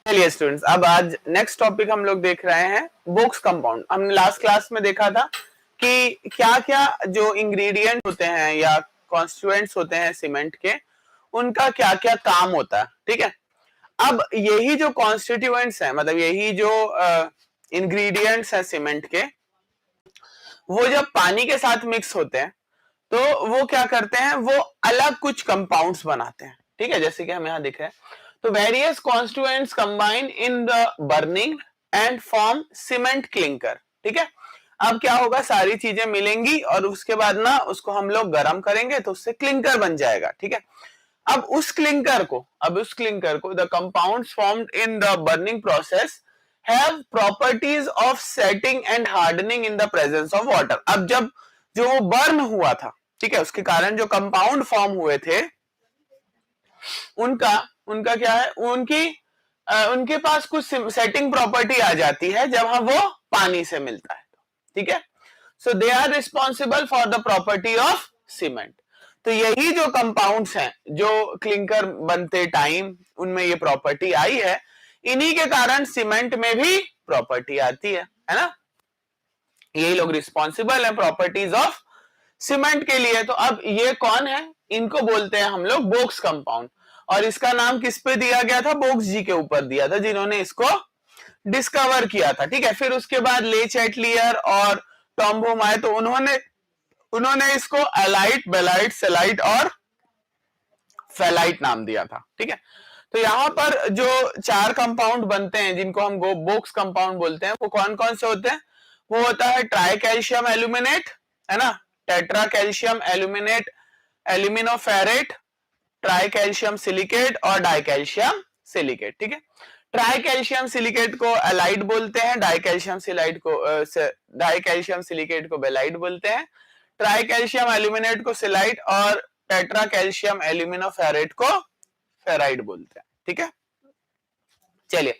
चलिए स्टूडेंट्स, अब आज नेक्स्ट टॉपिक हम लोग देख रहे हैं बोक्स कंपाउंड। हमने लास्ट क्लास में देखा था कि क्या क्या जो इंग्रेडिएंट होते हैं या कॉन्स्टिट्यूएंट्स होते हैं सीमेंट के, उनका क्या क्या काम होता है। ठीक है, अब यही जो कॉन्स्टिट्यूएंट्स हैं, मतलब यही जो इंग्रेडिएंट्स हैं सीमेंट के, वो जब पानी के साथ मिक्स होते हैं तो वो क्या करते हैं, वो अलग कुछ कंपाउंड्स बनाते हैं। ठीक है, जैसे कि हम यहाँ देख रहे हैं, तो various constituents combine in the burning and form cement clinker. ठीक है, अब क्या होगा, सारी चीजें मिलेंगी और उसके बाद ना उसको हम लोग गर्म करेंगे तो उससे क्लिंकर बन जाएगा। ठीक है, अब उस क्लिंकर को the compounds formed in the burning process have properties of setting and hardening in the presence of water. अब जब जो वो बर्न हुआ था, ठीक है, उसके कारण जो कंपाउंड फॉर्म हुए थे, उनका उनका क्या है, उनके पास कुछ सेटिंग प्रॉपर्टी आ जाती है जब हम वो पानी से मिलता है। ठीक है, so they are responsible for the property of cement. तो यही जो कंपाउंड्स हैं जो क्लिंकर बनते टाइम उनमें ये प्रॉपर्टी आई है, इन्हीं के कारण सीमेंट में भी प्रॉपर्टी आती है ना। यही लोग रिस्पॉन्सिबल है प्रॉपर्टीज ऑफ सीमेंट के लिए। तो अब ये कौन है, इनको बोलते हैं हम लोग बोक्स कंपाउंड। और इसका नाम किस पे दिया गया था, बोक्स जी के ऊपर दिया था, जिन्होंने इसको डिस्कवर किया था। ठीक है, फिर उसके बाद ले चैटलियर और टॉम्बोम आए, तो उन्होंने इसको एलाइट, बेलाइट, सेलाइट और फेलाइट नाम दिया था। ठीक है, तो यहां पर जो 4 कंपाउंड बनते हैं जिनको हम बोक्स कंपाउंड बोलते हैं, वो कौन कौन से होते हैं, वो होता है ट्राई कैल्शियम एल्यूमिनेट, है ना, tetra calcium aluminate, aluminoferrite, tri calcium silicate और डाई कैल्शियम सिलिकेट। ठीक है, ट्राई कैल्शियम सिलिकेट को एलाइड बोलते हैं, डाई कैल्शियम सिलिकेट को बेलाइड बोलते हैं, ट्राई कैल्शियम एल्यूमिनेट को सिलाइट और टेट्रा कैल्शियम एल्यूमिनोफेरेट को फेराइड बोलते हैं। ठीक है, चलिए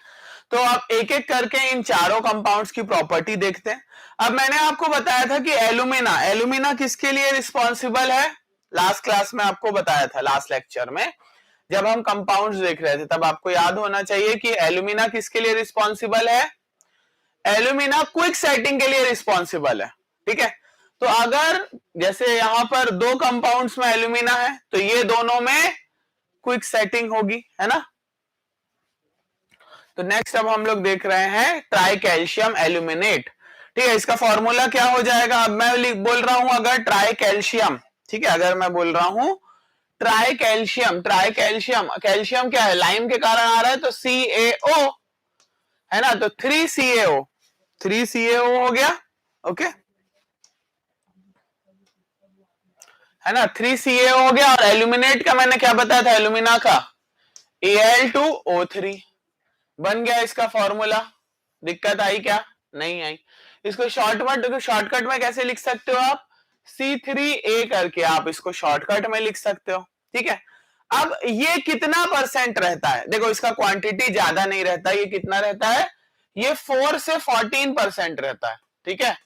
तो अब एक एक करके इन चारों कंपाउंड्स की प्रॉपर्टी देखते हैं। अब मैंने आपको बताया था कि एल्यूमिना किसके लिए रिस्पॉन्सिबल है, लास्ट क्लास में आपको बताया था, लास्ट लेक्चर में जब हम कंपाउंड्स देख रहे थे, तब आपको याद होना चाहिए कि एल्यूमिना किसके लिए रिस्पॉन्सिबल है, एल्यूमिना क्विक सेटिंग के लिए रिस्पॉन्सिबल है। ठीक है, तो अगर जैसे यहां पर 2 कंपाउंड्स में एल्यूमिना है तो ये दोनों में क्विक सेटिंग होगी, है ना। तो नेक्स्ट अब हम लोग देख रहे हैं ट्राई कैल्शियम एल्यूमिनेट। ठीक है, इसका फॉर्मूला क्या हो जाएगा, अब मैं बोल रहा हूं अगर ट्राई कैल्शियम, ठीक है, अगर मैं बोल रहा हूं ट्राई कैल्शियम कैल्शियम क्या है, लाइम के कारण आ रहा है तो CaO, है ना, तो 3CaO हो गया। ओके, है ना, 3CaO हो गया। और एल्यूमिनेट का मैंने क्या बताया था, एल्यूमिना का Al2O3 बन गया इसका फॉर्मूला। दिक्कत आई क्या, नहीं आई। इसको शॉर्टकट में कैसे लिख सकते हो आप, C3A करके आप इसको शॉर्टकट में लिख सकते हो। ठीक है, अब ये कितना परसेंट रहता है, देखो इसका क्वांटिटी ज्यादा नहीं रहता, ये कितना रहता है, ये 4 से 14% रहता है। ठीक है,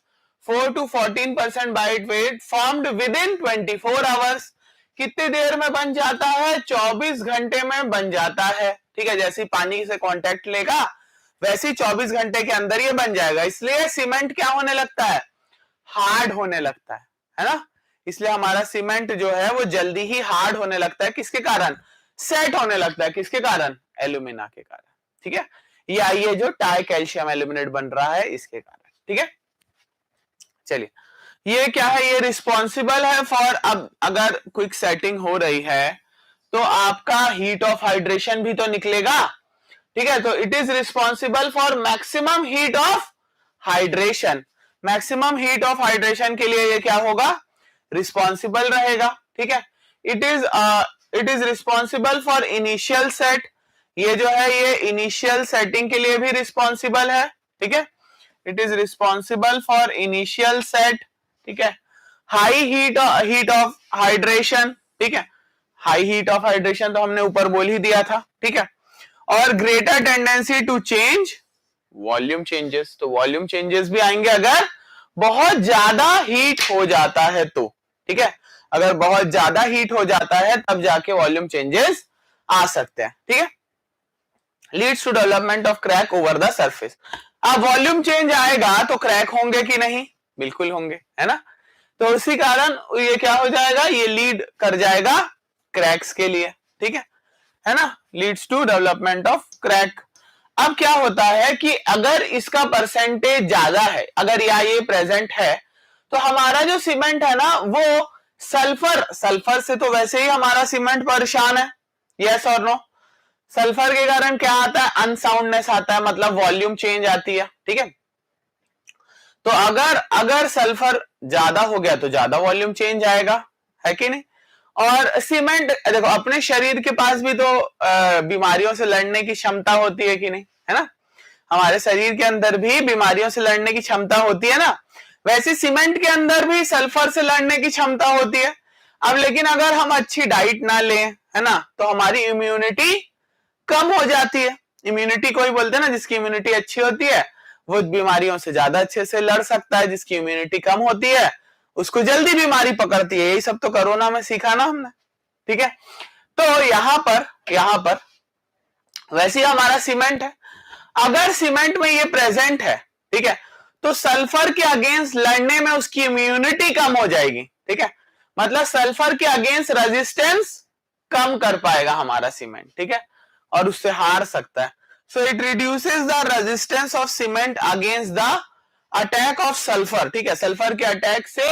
4 to 14% by weight formed within 24 hours. कितनी देर में बन जाता है, 24 घंटे में बन जाता है। ठीक है, जैसे पानी से कांटेक्ट लेगा वैसे 24 घंटे के अंदर ये बन जाएगा। इसलिए सीमेंट क्या होने लगता है, हार्ड होने लगता है ना। इसलिए हमारा सीमेंट जो है वो जल्दी ही हार्ड होने लगता है, किसके कारण, सेट होने लगता है, किसके कारण, एल्यूमिना के कारण। ठीक है, या ये जो टाई कैल्शियम एल्यूमिनेट बन रहा है इसके कारण। ठीक है, चलिए ये क्या है, ये रिस्पॉन्सिबल है फॉर, अब अगर क्विक सेटिंग हो रही है तो आपका हीट ऑफ हाइड्रेशन भी तो निकलेगा। ठीक है, तो it is responsible for maximum heat of hydration. Maximum heat of hydration के लिए ये क्या होगा, रिस्पॉन्सिबल रहेगा। ठीक है, it is responsible for initial set, ये जो है ये इनिशियल सेटिंग के लिए भी रिस्पॉन्सिबल है। ठीक है, it is responsible for initial set. ठीक है, हाई हीट ऑफ हाइड्रेशन। ठीक है, हाई हीट ऑफ हाइड्रेशन तो हमने ऊपर बोल ही दिया था। ठीक है, और greater tendency to change volume changes, तो वॉल्यूम चेंजेस भी आएंगे अगर बहुत ज्यादा हीट हो जाता है तो। ठीक है, अगर बहुत ज्यादा हीट हो जाता है तब जाके वॉल्यूम चेंजेस आ सकते हैं। ठीक है, leads to development of crack over the surface. अब वॉल्यूम चेंज आएगा तो क्रैक होंगे कि नहीं, बिल्कुल होंगे, है ना। तो उसी कारण ये क्या हो जाएगा, ये लीड कर जाएगा क्रैक्स के लिए, ठीक है ना, leads to development of crack. अब क्या होता है कि अगर इसका परसेंटेज ज्यादा है, अगर ये प्रेजेंट है, तो हमारा जो सीमेंट है ना वो सल्फर से तो वैसे ही हमारा सीमेंट परेशान है, यस और नो। सल्फर के कारण क्या आता है, अनसाउंडनेस आता है, मतलब वॉल्यूम चेंज आती है, ठीक है। तो अगर सल्फर ज्यादा हो गया तो ज्यादा वॉल्यूम चेंज आएगा, है कि नहीं। और सीमेंट देखो, अपने शरीर के पास भी तो बीमारियों से लड़ने की क्षमता होती है कि नहीं, है ना। हमारे शरीर के अंदर भी बीमारियों से लड़ने की क्षमता होती है ना, वैसे सीमेंट के अंदर भी सल्फर से लड़ने की क्षमता होती है। अब लेकिन अगर हम अच्छी डाइट ना लें, है ना, तो हमारी इम्यूनिटी कम हो जाती है। इम्यूनिटी कोई बोलते हैं ना, जिसकी इम्यूनिटी अच्छी होती है वो बीमारियों से ज्यादा अच्छे से लड़ सकता है, जिसकी इम्यूनिटी कम होती है उसको जल्दी बीमारी पकड़ती है। यही सब तो कोरोना में सीखा ना हमने, ठीक है। तो यहां पर वैसे ही हमारा सीमेंट है, अगर सीमेंट में ये प्रेजेंट है, ठीक है, तो सल्फर के अगेंस्ट लड़ने में उसकी इम्यूनिटी कम हो जाएगी, ठीक है, मतलब सल्फर के अगेंस्ट रेजिस्टेंस कम कर पाएगा हमारा सीमेंट, ठीक है, और उससे हार सकता है। So it reduces the resistance of cement against the attack of sulphur, ठीक है, सल्फर के अटैक से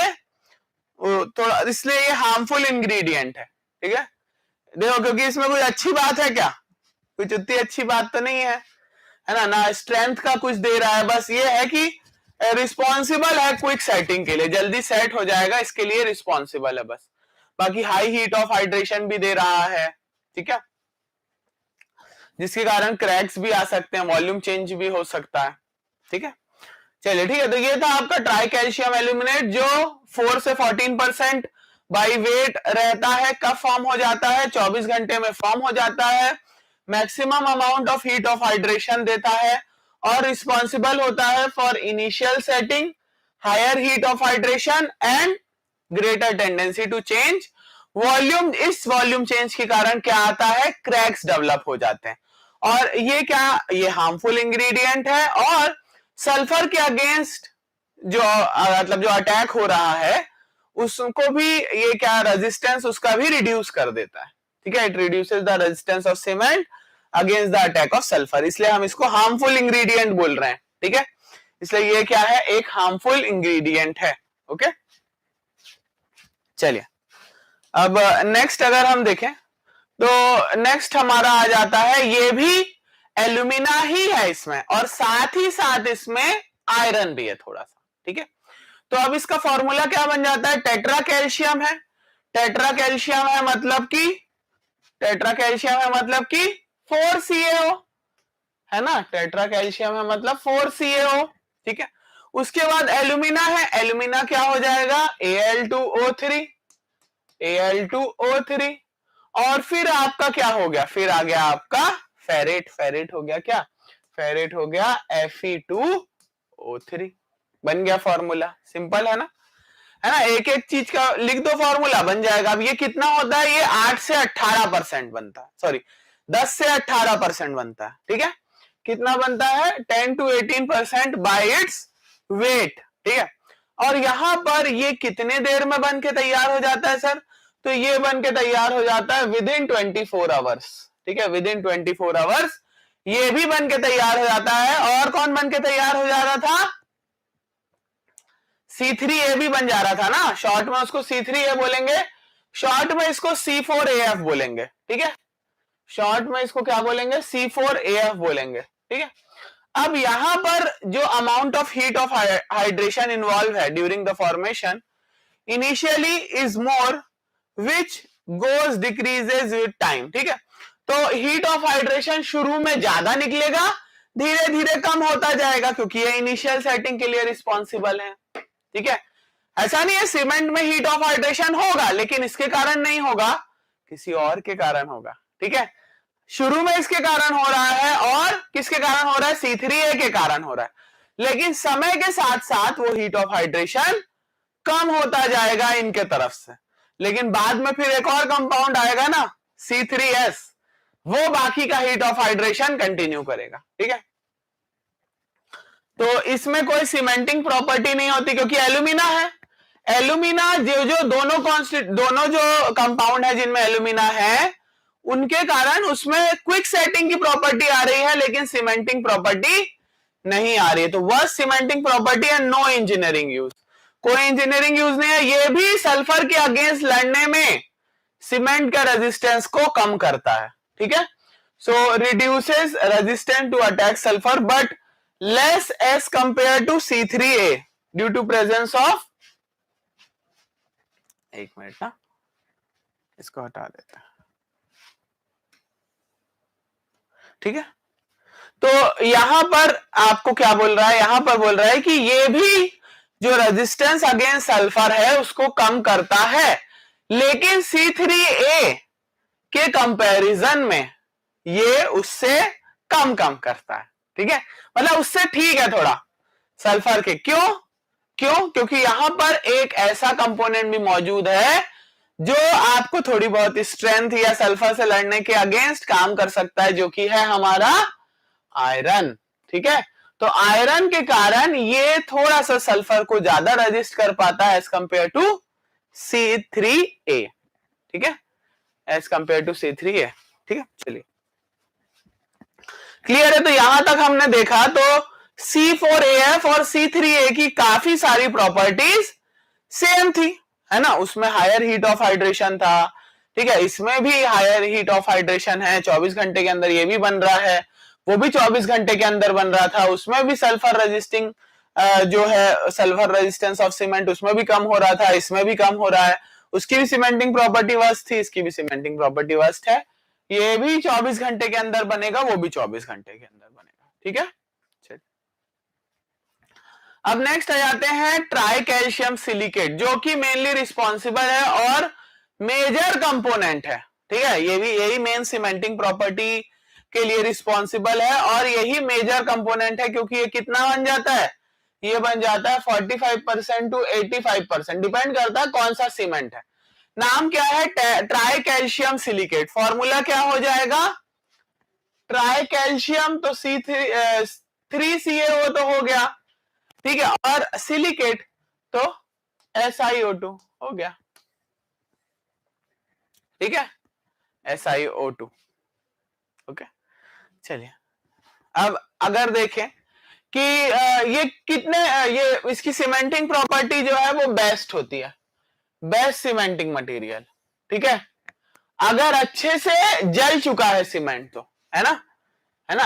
थोड़ा, इसलिए ये हार्मफुल इंग्रेडिएंट है, ठीक है। देखो, क्योंकि इसमें कोई अच्छी बात है क्या, कुछ उतनी अच्छी बात तो नहीं है ना, ना स्ट्रेंथ का कुछ दे रहा है, बस ये है कि रिस्पॉन्सिबल है क्विक सेटिंग के लिए, जल्दी सेट हो जाएगा इसके लिए रिस्पॉन्सिबल है बस। बाकी हाई हीट ऑफ हाइड्रेशन भी दे रहा है, ठीक है, जिसके कारण क्रैक्स भी आ सकते हैं, वॉल्यूम चेंज भी हो सकता है, ठीक है। चलिए, ठीक है, तो ये था आपका ट्राई कैल्शियम एल्यूमिनेट, जो 4 से 14% बाई वेट रहता है, कब फॉर्म हो जाता है, 24 घंटे में फॉर्म हो जाता है, maximum amount of heat of hydration देता है, और रिस्पॉन्सिबल होता है for initial setting, higher heat of hydration and greater tendency to change volume. इस वॉल्यूम चेंज के कारण क्या आता है, क्रैक्स डेवलप हो जाते हैं। और ये क्या, ये हार्मफुल इंग्रेडिएंट है, और सल्फर के अगेंस्ट जो मतलब जो अटैक हो रहा है उसको भी ये क्या, रेजिस्टेंस उसका भी रिड्यूस कर देता है, ठीक है। It reduces the resistance of cement against the attack of sulphur, इसलिए हम इसको हार्मफुल इंग्रेडिएंट बोल रहे हैं, ठीक है। इसलिए ये क्या है, एक हार्मफुल इंग्रेडिएंट है, ओके। चलिए, अब नेक्स्ट अगर हम देखें तो नेक्स्ट हमारा आ जाता है, ये भी एल्यूमिना ही है इसमें, और साथ ही साथ इसमें आयरन भी है थोड़ा सा, ठीक है। तो अब इसका फॉर्मूला क्या बन जाता है, टेट्रा कैल्शियम है, टेट्रा कैल्शियम है मतलब कि, टेट्रा कैल्शियम है मतलब कि 4CaO, है ना, टेट्रा कैल्शियम है मतलब 4CaO, ठीक है। उसके बाद एल्यूमिना है, एल्यूमिना क्या हो जाएगा, Al2O3, Al2O3, और फिर आपका क्या हो गया, फिर आ गया आपका फेरेट, फेरेट हो गया क्या, फेरेट हो गया Fe2O3, बन गया फॉर्मूला, सिंपल है ना, है ना। एक एक चीज का लिख दो, फॉर्मूला बन जाएगा। अब ये कितना होता है, ये 8 से 18% बनता है, सॉरी 10 से 18% बनता है, ठीक है। कितना बनता है, 10 to 18% बाय इट्स वेट, ठीक है। और यहां पर ये कितने देर में बन के तैयार हो जाता है सर, तो ये बन के तैयार हो जाता है विद इन 24 आवर्स, ठीक है, विद इन 24 आवर्स ये भी बन के तैयार हो जाता है। और कौन बन के तैयार हो जा रहा था, C3A भी बन जा रहा था ना, शॉर्ट में उसको C3A बोलेंगे, शॉर्ट में इसको C4AF बोलेंगे, ठीक है, शॉर्ट में इसको क्या बोलेंगे, C4AF बोलेंगे, ठीक है। अब यहां पर जो amount of heat of hydration involve है during the formation initially is more which goes decreases with time, ठीक है। तो हीट ऑफ हाइड्रेशन शुरू में ज्यादा निकलेगा, धीरे धीरे कम होता जाएगा, क्योंकि ये इनिशियल सेटिंग के लिए रिस्पॉन्सिबल है, ठीक है। ऐसा नहीं है सीमेंट में हीट ऑफ हाइड्रेशन होगा, लेकिन इसके कारण नहीं होगा, किसी और के कारण होगा, ठीक है। शुरू में इसके कारण हो रहा है, और किसके कारण हो रहा है, C3A के कारण हो रहा है, लेकिन समय के साथ साथ वो हीट ऑफ हाइड्रेशन कम होता जाएगा इनके तरफ से। लेकिन बाद में फिर एक और कंपाउंड आएगा ना, C3S, वो बाकी का हीट ऑफ हाइड्रेशन कंटिन्यू करेगा। ठीक है, तो इसमें कोई सीमेंटिंग प्रॉपर्टी नहीं होती क्योंकि एल्यूमिना है। एल्यूमिना जो दोनों जो कंपाउंड है जिनमें एल्यूमिना है उनके कारण उसमें क्विक सेटिंग की प्रॉपर्टी आ रही है लेकिन सीमेंटिंग प्रॉपर्टी नहीं आ रही है। तो वह सीमेंटिंग प्रॉपर्टी है, नो इंजीनियरिंग यूज, कोई इंजीनियरिंग यूज नहीं है। ये भी सल्फर के अगेंस्ट लड़ने में सीमेंट का रेजिस्टेंस को कम करता है। ठीक है, so reduces resistance to attack sulphur but less as compare to C3A due to presence of, एक मिनट ना, इसको हटा देता है। ठीक है, तो यहां पर आपको क्या बोल रहा है, यहां पर बोल रहा है कि ये भी जो रेजिस्टेंस अगेंस्ट सल्फर है उसको कम करता है लेकिन C3A के कंपैरिजन में ये उससे कम करता है। ठीक है, मतलब उससे ठीक है थोड़ा सल्फर के। क्यों? क्योंकि यहां पर एक ऐसा कंपोनेंट भी मौजूद है जो आपको थोड़ी बहुत स्ट्रेंथ या सल्फर से लड़ने के अगेंस्ट काम कर सकता है, जो कि है हमारा आयरन। ठीक है, तो आयरन के कारण ये थोड़ा सा सल्फर को ज्यादा रेजिस्ट कर पाता है एज कंपेयर टू C3A। ठीक है, एज कंपेयर टू C3A। ठीक है, चलिए क्लियर है। तो यहां तक हमने देखा तो C4AF और C3A की काफी सारी प्रॉपर्टीज सेम थी, है ना। उसमें हायर हीट ऑफ हाइड्रेशन था। ठीक है, इसमें भी हायर हीट ऑफ हाइड्रेशन है, 24 घंटे के अंदर ये भी बन रहा है, वो भी 24 घंटे के अंदर बन रहा था। उसमें भी सल्फर रेजिस्टिंग जो है सल्फर रेजिस्टेंस ऑफ सीमेंट उसमें भी कम हो रहा था, इसमें भी कम हो रहा है। उसकी भी सीमेंटिंग प्रॉपर्टी वर्स्ट थी, इसकी भी सीमेंटिंग प्रॉपर्टी वर्स्ट है। ये भी 24 घंटे के अंदर बनेगा, वो भी 24 घंटे के अंदर बनेगा। ठीक है, चलिए अब नेक्स्ट आ जाते हैं ट्राई कैल्शियम सिलिकेट, जो कि मेनली रिस्पॉन्सिबल है और मेजर कंपोनेंट है। ठीक है, ये भी यही मेन सीमेंटिंग प्रॉपर्टी के लिए रिस्पॉन्सिबल है और यही मेजर कंपोनेंट है क्योंकि ये कितना बन जाता है, ये बन जाता है 45% टू 85%, डिपेंड करता है कौन सा सीमेंट है। नाम क्या है, ट्राई कैल्शियम सिलिकेट। फॉर्मूला क्या हो जाएगा, ट्राई कैल्शियम तो C3CaO तो हो गया। ठीक है, और सिलिकेट तो SiO2 हो गया। ठीक है, SiO2। ओके, चलिए अब अगर देखें कि ये कितने ये इसकी सीमेंटिंग प्रॉपर्टी जो है वो बेस्ट होती है, बेस्ट सीमेंटिंग मटेरियल। ठीक है, अगर अच्छे से जल चुका है सीमेंट तो, है ना,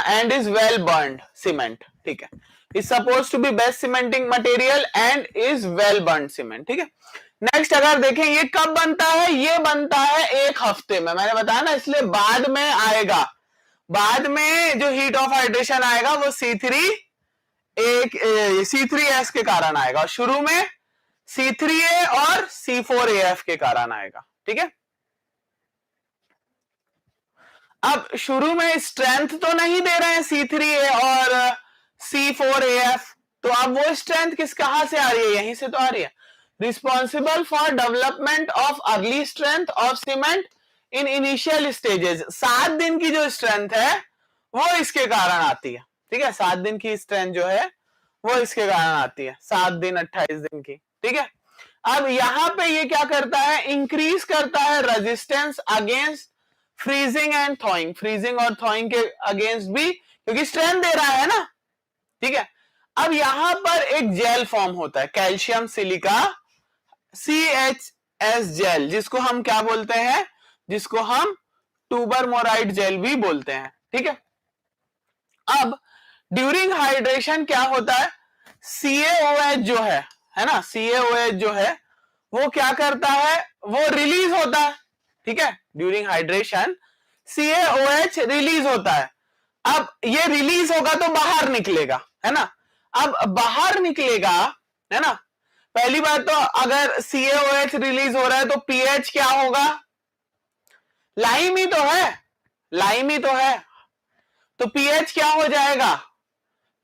and is well burnt cement. ठीक है, is suppose to be best cementing material and is well burnt cement. ठीक है, नेक्स्ट अगर देखें ये कब बनता है, ये बनता है 1 हफ्ते में, मैंने बताया ना, इसलिए बाद में आएगा। बाद में जो हीट ऑफ हाइड्रेशन आएगा वो C3S के कारण आएगा, शुरू में C3A और C4AF के कारण आएगा। ठीक है, अब शुरू में स्ट्रेंथ तो नहीं दे रहे हैं C3A और C4AF, तो अब वो स्ट्रेंथ कहां से आ रही है, यहीं से तो आ रही है। Responsible for development of early strength of cement in initial stages. 7 दिन की जो स्ट्रेंथ है वो इसके कारण आती है। ठीक है, 7 दिन की स्ट्रेंथ जो है वो इसके कारण आती है, 7 दिन 28 दिन की। ठीक है, अब यहां पे ये क्या करता है, इंक्रीज करता है resistance against freezing and थॉइंग, freezing और थॉइंग के अगेंस्ट भी, क्योंकि स्ट्रेंथ दे रहा है ना। ठीक है, अब यहां पर एक जेल फॉर्म होता है, कैल्शियम सिलिका CHS जेल, जिसको हम क्या बोलते हैं, जिसको हम टूबरमोराइड जेल भी बोलते हैं। ठीक है, अब ड्यूरिंग हाइड्रेशन क्या होता है, CaOH जो है ना, CaOH जो है वो क्या करता है, वो रिलीज होता है। ठीक है, ड्यूरिंग हाइड्रेशन CaOH रिलीज होता है। अब ये रिलीज होगा तो बाहर निकलेगा, है ना। अब बाहर निकलेगा, है ना, पहली बात तो अगर CaOH रिलीज हो रहा है तो pH क्या होगा, लाइम ही तो है, लाइम ही तो है, तो pH क्या हो जाएगा,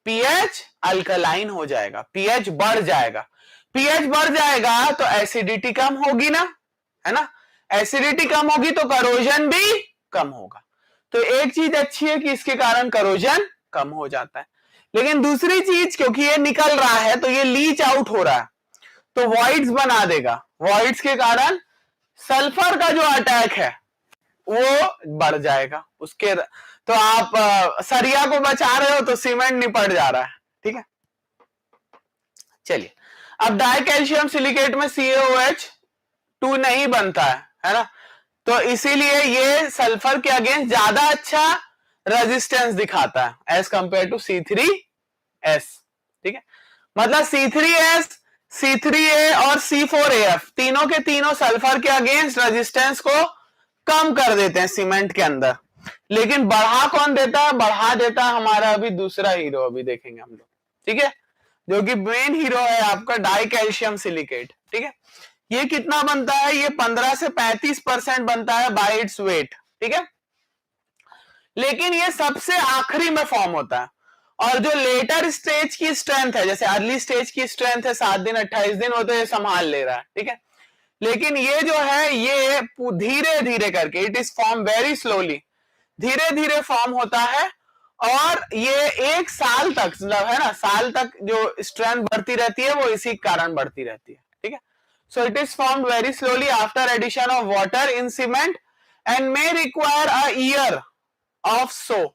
pH अल्कलाइन हो जाएगा, pH बढ़ जाएगा। pH बढ़ जाएगा तो एसिडिटी कम होगी ना, है ना, एसिडिटी कम होगी तो करोजन भी कम होगा। तो एक चीज अच्छी है कि इसके कारण करोजन कम हो जाता है, लेकिन दूसरी चीज क्योंकि ये निकल रहा है तो ये लीच आउट हो रहा है, तो वॉइड्स बना देगा। वॉइड्स के कारण सल्फर का जो अटैक है वो बढ़ जाएगा उसके। तो आप सरिया को बचा रहे हो तो सीमेंट निपट जा रहा है, ठीक है। चलिए, अब डाई कैल्शियम सिलिकेट में CaOH2 नहीं बनता है ना, तो इसीलिए ये सल्फर के अगेंस्ट ज्यादा अच्छा रेजिस्टेंस दिखाता है एज कंपेयर टू C3S, ठीक है। मतलब C3S, C3A और C4AF तीनों के तीनों सल्फर के अगेंस्ट रेजिस्टेंस को कम कर देते हैं सीमेंट के अंदर, लेकिन बढ़ा कौन देता है? बढ़ा देता है हमारा अभी दूसरा हीरो, अभी देखेंगे हम लोग, ठीक है, जो कि मेन हीरो है आपका डाई कैल्शियम सिलिकेट, ठीक है। ये कितना बनता है? ये 15 से 35% बनता है बाय इट्स वेट, ठीक है, लेकिन ये सबसे आखिरी में फॉर्म होता है। और जो लेटर स्टेज की स्ट्रेंथ है, जैसे अर्ली स्टेज की स्ट्रेंथ है 7 दिन 28 दिन, वो तो ये संभाल ले रहा है, ठीक है, लेकिन ये जो है ये धीरे धीरे करके, it is form very slowly, धीरे धीरे फॉर्म होता है, और ये 1 साल तक, मतलब है ना, साल तक जो स्ट्रेंथ बढ़ती रहती है वो इसी कारण बढ़ती रहती है, ठीक है। So it is formed very slowly after addition of water in cement and may require a year of so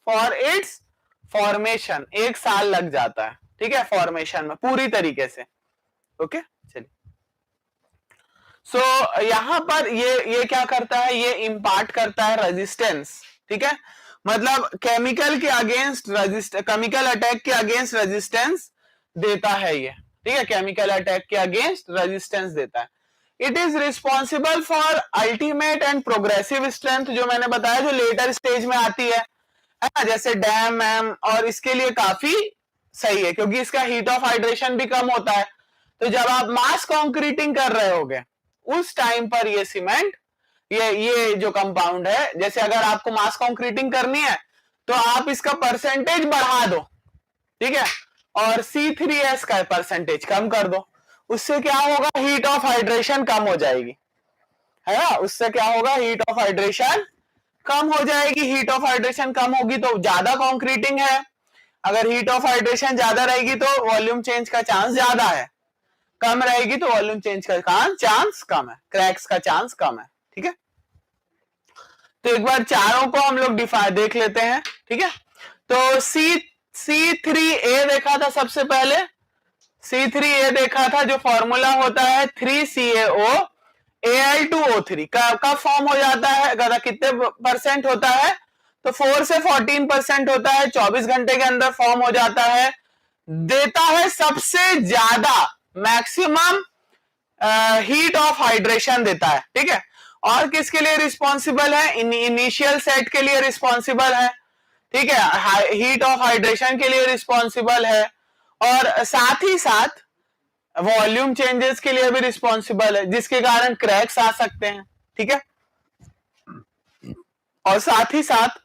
for its formation. 1 साल लग जाता है, ठीक है, फॉर्मेशन में पूरी तरीके से, ओके। चलिए, सो यहां पर ये क्या करता है? ये इंपार्ट करता है रेजिस्टेंस, ठीक है, मतलब केमिकल के अगेंस्ट केमिकल अटैक के अगेंस्ट रेजिस्टेंस देता है ये, ठीक है, केमिकल अटैक के अगेंस्ट रेजिस्टेंस देता है। It is responsible for ultimate and progressive strength, जो मैंने बताया जो लेटर स्टेज में आती है ना, जैसे डैम एम, और इसके लिए काफी सही है क्योंकि इसका हीट ऑफ हाइड्रेशन भी कम होता है। तो जब आप मास कॉन्क्रीटिंग कर रहे होगे उस टाइम पर ये सीमेंट, ये जो कंपाउंड है, जैसे अगर आपको मास कॉन्क्रीटिंग करनी है तो आप इसका परसेंटेज बढ़ा दो, ठीक है, और C3S का परसेंटेज कम कर दो, उससे क्या होगा? हीट ऑफ हाइड्रेशन कम हो जाएगी, है ना, उससे क्या होगा? हीट ऑफ हाइड्रेशन कम हो जाएगी। हीट ऑफ हाइड्रेशन कम होगी तो ज्यादा कॉन्क्रीटिंग है, अगर हीट ऑफ हाइड्रेशन ज्यादा रहेगी तो वॉल्यूम चेंज का चांस ज्यादा है, कम रहेगी तो वॉल्यूम चेंज का चांस कम है, क्रैक्स का चांस कम है, ठीक है। तो एक बार चारों को हम लोग देख लेते हैं, ठीक है। तो C3A देखा था सबसे पहले, C3A देखा था, जो फॉर्मूला होता है 3CaO Al2O3 का फॉर्म हो जाता है, कितने परसेंट होता है? तो 4 से 14% होता है, 24 घंटे के अंदर फॉर्म हो जाता है, देता है सबसे ज्यादा मैक्सिमम हीट ऑफ हाइड्रेशन देता है, ठीक है। और किसके लिए रिस्पॉन्सिबल है? इनिशियल सेट के लिए रिस्पॉन्सिबल है, ठीक है, हीट ऑफ हाइड्रेशन के लिए रिस्पॉन्सिबल है, और साथ ही साथ वॉल्यूम चेंजेस के लिए भी रिस्पॉन्सिबल है, जिसके कारण क्रैक्स आ सकते हैं, ठीक है, और साथ ही साथ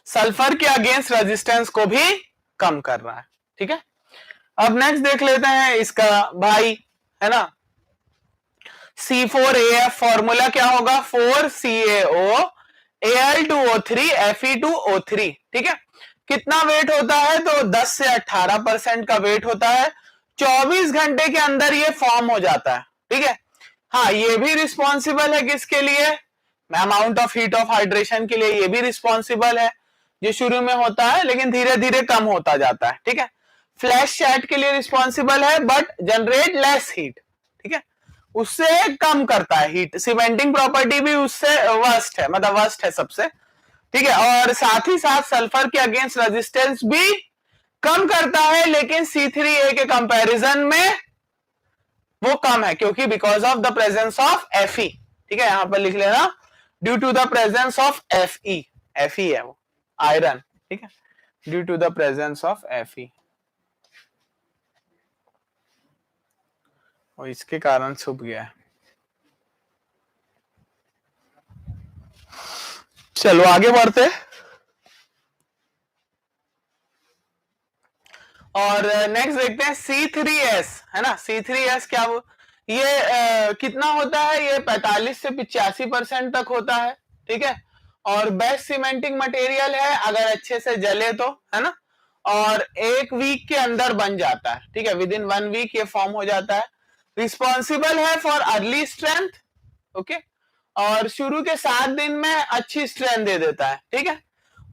सल्फर के अगेंस्ट रेजिस्टेंस को भी कम कर रहा है, ठीक है। अब नेक्स्ट देख लेते हैं इसका भाई, है ना, C4AF फॉर्मूला क्या होगा? 4CaO Al2O3 Fe2O3, ठीक है। कितना वेट होता है? तो 10 से 18% का वेट होता है, 24 घंटे के अंदर ये फॉर्म हो जाता है, ठीक है। हाँ, ये भी रिस्पॉन्सिबल है किसके लिए? Amount of heat of hydration के लिए ये भी रिस्पॉन्सिबल है, जो शुरू में होता है लेकिन धीरे धीरे कम होता जाता है, ठीक है। फ्लैश चैट के लिए रिस्पॉन्सिबल है बट जनरेट लेस हीट, ठीक है, उससे कम करता है हीट, सीमेंटिंग प्रॉपर्टी भी उससे वर्स्ट है, मतलब वर्स्ट है सबसे, ठीक है। और साथ ही साथ सल्फर के अगेंस्ट रेजिस्टेंस भी कम करता है, लेकिन C3A के कंपैरिजन में वो कम है, क्योंकि because of the presence of Fe, ठीक है, यहां पर लिख लेना, due to the presence of Fe, Fe है वो आयरन, ठीक है, due to the presence of Fe, और इसके कारण छुप गया है। चलो आगे बढ़ते, और नेक्स्ट देखते हैं C3S, है ना, C3S क्या वो ये कितना होता है? ये 45 से 85% तक होता है, ठीक है, और बेस्ट सीमेंटिंग मटेरियल है अगर अच्छे से जले तो, है ना, और 1 वीक के अंदर बन जाता है, ठीक है, विद इन 1 वीक ये फॉर्म हो जाता है। रिस्पॉन्सिबल है फॉर अर्ली स्ट्रेंथ, ओके, और शुरू के 7 दिन में अच्छी स्ट्रेंथ दे देता है, ठीक है,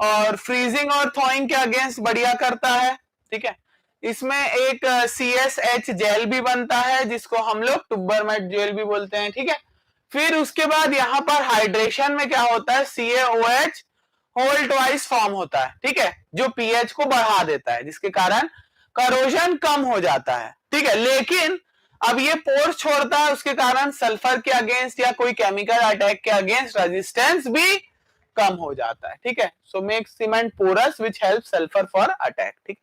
और फ्रीजिंग और थॉइंग के अगेंस्ट बढ़िया करता है, ठीक है। इसमें एक CSH जेल भी बनता है जिसको हम लोग टुबरमेट जेल भी बोलते हैं, ठीक है। फिर उसके बाद यहाँ पर हाइड्रेशन में क्या होता है, CaOH होल ट्वाइस फॉर्म होता है, ठीक है, जो पीएच को बढ़ा देता है जिसके कारण करोजन कम हो जाता है, ठीक है। लेकिन अब ये पोर्स छोड़ता है, उसके कारण सल्फर के अगेंस्ट या कोई केमिकल अटैक के अगेंस्ट रेजिस्टेंस भी कम हो जाता है, ठीक है। So make cement porous which help sulphur for attack, ठीक।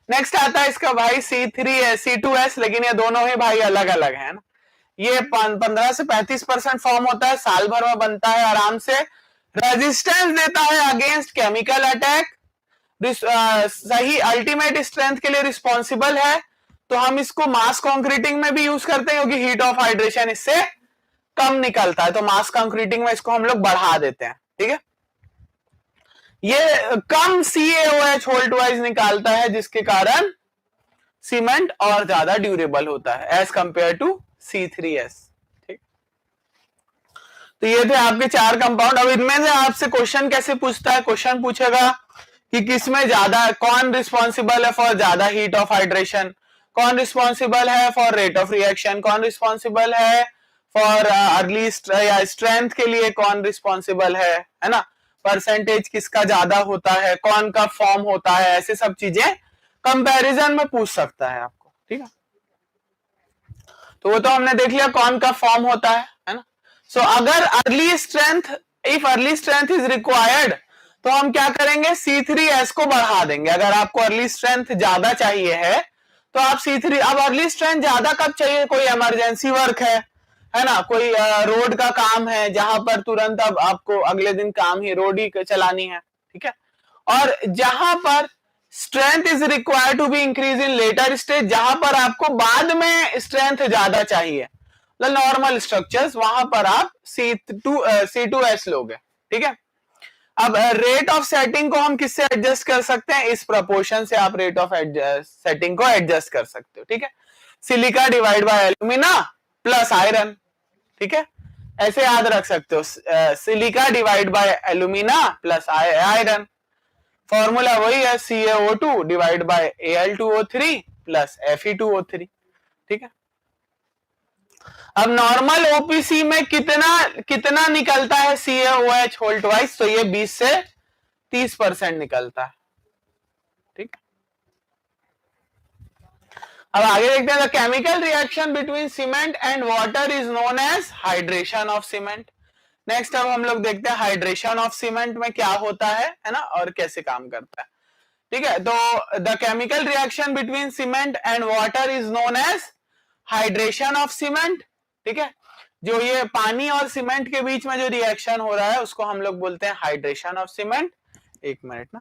नेक्स्ट आता है इसका भाई C2S, लेकिन ये दोनों ही भाई अलग अलग है ना। ये 15 से 35% फॉर्म होता है, साल भर में बनता है आराम से, रेजिस्टेंस देता है अगेंस्ट केमिकल अटैक, सही अल्टीमेट स्ट्रेंथ के लिए रिस्पॉन्सिबल है। तो हम इसको मास कंक्रीटिंग में भी यूज करते हैं क्योंकि हीट ऑफ हाइड्रेशन इससे कम निकलता है, तो मास कंक्रीटिंग में इसको हम लोग बढ़ा देते हैं, ठीक है। ये कम CaOH होल्ट वाइज निकालता है जिसके कारण सीमेंट और ज्यादा ड्यूरेबल होता है एज कंपेयर टू C3S, ठीक। तो ये थे आपके 4 कंपाउंड। अब इनमें से आपसे क्वेश्चन कैसे पूछता है, क्वेश्चन पूछेगा कि किसमें ज्यादा, कौन रिस्पॉन्सिबल है फॉर ज्यादा हीट ऑफ हाइड्रेशन, कौन रिस्पॉन्सिबल है फॉर रेट ऑफ रिएक्शन, कौन रिस्पॉन्सिबल है फॉर अर्ली या स्ट्रेंथ के लिए कौन रिस्पॉन्सिबल है ना, परसेंटेज किसका ज्यादा होता है, कौन का फॉर्म होता है, ऐसे सब चीजें कंपैरिजन में पूछ सकता है आपको, ठीक है। तो वो तो हमने देख लिया कौन का फॉर्म होता है ना। सो अगर early strength, if early strength is required, तो हम क्या करेंगे, C3S को बढ़ा देंगे। अगर आपको अर्ली स्ट्रेंथ ज्यादा चाहिए है तो आप C3, अब अर्ली स्ट्रेंथ ज्यादा कब चाहिए, कोई इमरजेंसी वर्क है ना, कोई रोड का काम है जहां पर तुरंत अब आपको अगले दिन काम ही रोड ही चलानी है, ठीक है। और जहां पर strength is required to be increase in later stage, जहां पर आपको बाद में स्ट्रेंथ ज्यादा चाहिए, मतलब नॉर्मल स्ट्रक्चर्स, वहां पर आप C2S लोगे, ठीक है। अब रेट ऑफ सेटिंग को हम किससे एडजस्ट कर सकते हैं, इस प्रोपोर्शन से आप रेट ऑफ सेटिंग को एडजस्ट कर सकते हो, ठीक है। Silica divide by alumina plus iron, ठीक है, ऐसे याद रख सकते हो, silica divide by alumina plus iron, formula वही है CaO2 divide by Al2O3 plus Fe2O3, ठीक है। अब नॉर्मल OPC में कितना निकलता है CaOH होल्ट वाइज, तो ये 20 से 30% निकलता है, ठीक है। अब आगे देखते हैं, the chemical reaction between cement and water is known as hydration of cement. Next अब हम लोग देखते हैं हाइड्रेशन ऑफ सीमेंट में क्या होता है ना, और कैसे काम करता है, ठीक है। तो the chemical reaction between cement and water is known as hydration of cement, ठीक है। जो ये पानी और सीमेंट के बीच में जो रिएक्शन हो रहा है उसको हम लोग बोलते हैं हाइड्रेशन ऑफ सीमेंट। एक मिनट ना,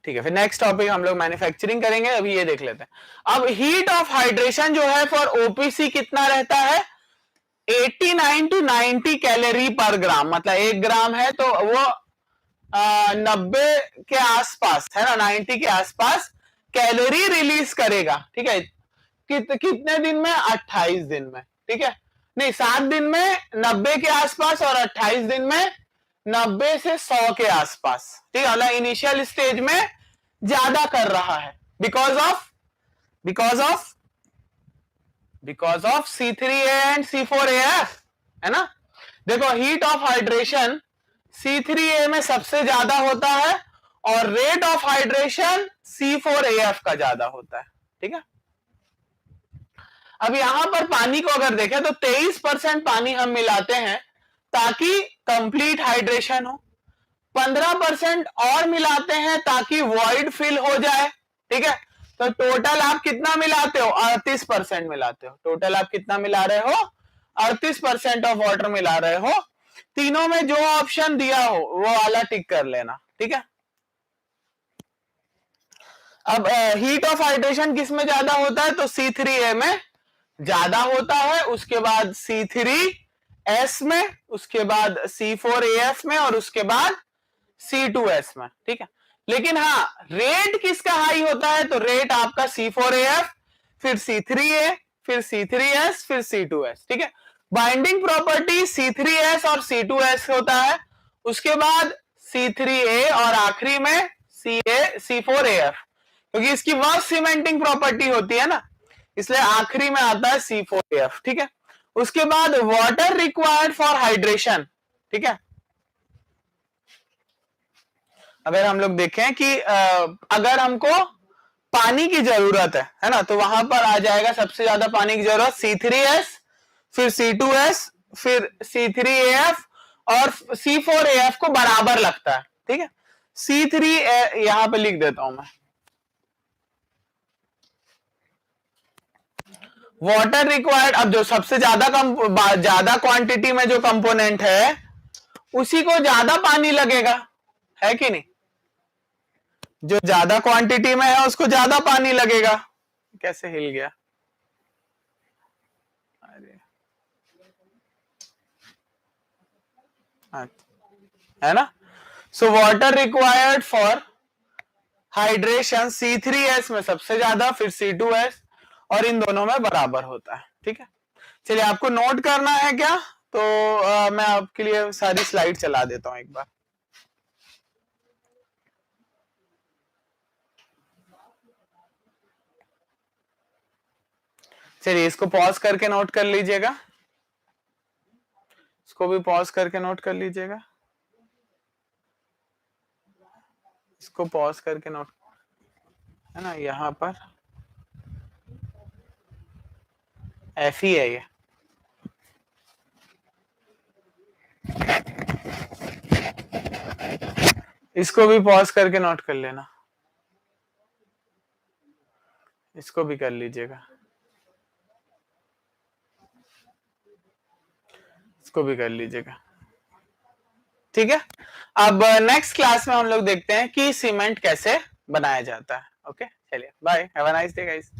ठीक है। फिर नेक्स्ट टॉपिक हम लोग मैन्युफैक्चरिंग करेंगे, अभी ये देख लेते हैं। अब हीट ऑफ हाइड्रेशन जो है फॉर OPC कितना रहता है, 89 to 90 कैलोरी पर ग्राम, मतलब 1 ग्राम है तो वो 90 के आसपास है ना, 90 के आसपास कैलोरी रिलीज करेगा, ठीक है। कितने दिन में, 28 दिन में, ठीक है, नहीं 7 दिन में 90 के आसपास और 28 दिन में 90 से 100 के आसपास, ठीक है। मतलब इनिशियल स्टेज में ज्यादा कर रहा है because of C3A and C4AF, है ना। देखो हीट ऑफ हाइड्रेशन C3A में सबसे ज्यादा होता है और रेट ऑफ हाइड्रेशन C4AF का ज्यादा होता है, ठीक है। अब यहां पर पानी को अगर देखें तो 23% पानी हम मिलाते हैं ताकि कंप्लीट हाइड्रेशन हो, 15% और मिलाते हैं ताकि वॉइड फिल हो जाए, ठीक है। तो टोटल आप कितना मिलाते हो, 38% मिलाते हो। टोटल आप कितना मिला रहे हो, 38% ऑफ वाटर मिला रहे हो। तीनों में जो ऑप्शन दिया हो वो वाला टिक कर लेना, ठीक है। अब हीट ऑफ हाइड्रेशन किस में ज्यादा होता है, तो C3A में ज्यादा होता है, उसके बाद C3 एस में, उसके बाद C4AF में और उसके बाद C2S में, ठीक है। लेकिन हाँ, रेट किसका हाई होता है, तो रेट आपका C4AF, फिर C3A, फिर C3S, फिर C2S, ठीक है। बाइंडिंग प्रॉपर्टी C3S और C2S होता है, उसके बाद C3A और आखिरी में C4AF, क्योंकि इसकी वर्क सीमेंटिंग प्रॉपर्टी होती है ना, इसलिए आखिरी में आता है C4AF, ठीक है। उसके बाद वाटर रिक्वायर्ड फॉर हाइड्रेशन, ठीक है। अगर हम लोग देखें कि अगर हमको पानी की जरूरत है ना, तो वहां पर आ जाएगा सबसे ज्यादा पानी की जरूरत C3S, फिर C2S, फिर C3AF और C4AF को बराबर लगता है, ठीक है। C3 यहां पे लिख देता हूं मैं, वाटर रिक्वायर्ड। अब जो सबसे ज्यादा क्वांटिटी में जो कंपोनेंट है उसी को ज्यादा पानी लगेगा, है कि नहीं। जो ज्यादा क्वांटिटी में है उसको ज्यादा पानी लगेगा। कैसे हिल गया, अरे है ना। So water required for hydration C3S में सबसे ज्यादा, फिर C2S, और इन दोनों में बराबर होता है, ठीक है। चलिए, आपको नोट करना है क्या, तो मैं आपके लिए सारी स्लाइड चला देता हूं एक बार। चलिए, इसको पॉज करके नोट कर लीजिएगा, इसको भी पॉज करके नोट कर लीजिएगा, इसको पॉज करके नोट, है ना। यहां पर Fe है ये, इसको भी पॉज करके नोट कर लेना, इसको भी कर लीजिएगा, इसको भी कर लीजिएगा, ठीक है। अब नेक्स्ट क्लास में हम लोग देखते हैं कि सीमेंट कैसे बनाया जाता है। ओके, चलिए, bye, have a nice day guys.